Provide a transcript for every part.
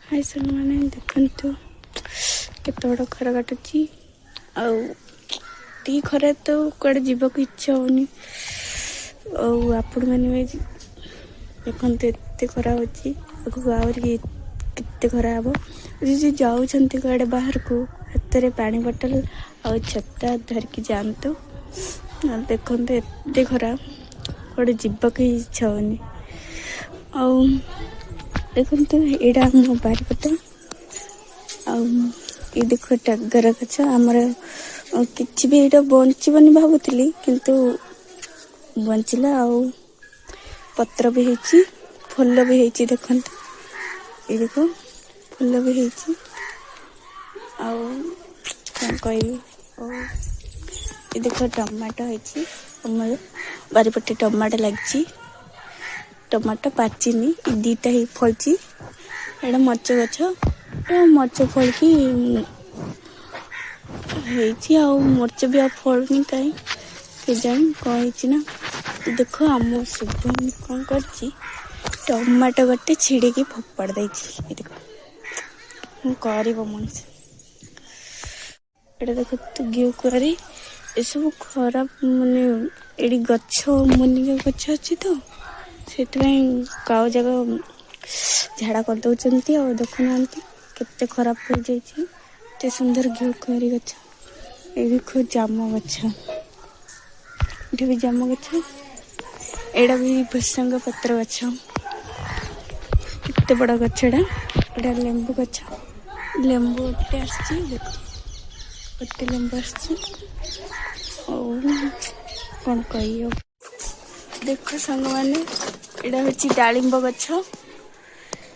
हाय सन मैंने देखु केत बड़ खरा काटुची टी खरा तो कड़े जीवाक इच्छा होनी आपण मैंने देखते एत खरा हो आहरी केते खरा हम जी जाऊँच कड़े बाहर को हाथ में पानी बोतल आ छता धरिकी जातु देखते एत खरा कड़े जीवाक इच्छा होनी देखते यहाँ आम बारिपटा ये देख टगर गच आमर कि भी यहाँ बचबनी भावुली किंतु बचला पत्र भी होती फूल भी होती देखते ये देख फूल भी होती कह ये देख टमाटो होती बारिपटे टमाटो लगी टमाटो पाचिनी दीटा ही फलची एटा मरच गछ मरच फलकी मरच भी आ फलनी कहीं केजाणी कौन ना देख आम शुभम कौन कर टमाटो गोटे छिड़की फोपाड़ देख कर मनुष्य एटा देख तू घी कुआरी ये सब खराब माने एडी गछ मुनिका गछ अच्छी तो से काउ जगह झाड़ा कर दौरान देखुना केते खराब हो जाते सुंदर घी कुआरी गछ ये देखो जाम गछ ये भी जाम गछ एड़ा भी भृसंग पत्र गछ केते बड़ा गछ एड़ा लेंबू गछ लेंबू गोटे आसी गोटे लेंबू आसी कौन कही देख सांग मैंने एटा हूँ डालिंब गछ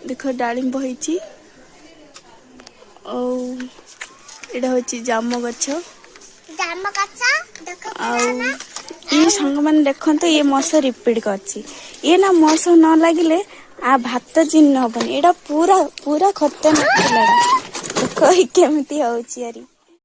देख डालिंब होती हूँ जाम गछ ये सांग मैंने देखते ये मस रिपीट कर ये ना मस न लगे आ भात चिन्ह हबन एटा पूरा पूरा खतरनाक देख केमती हूँ यारी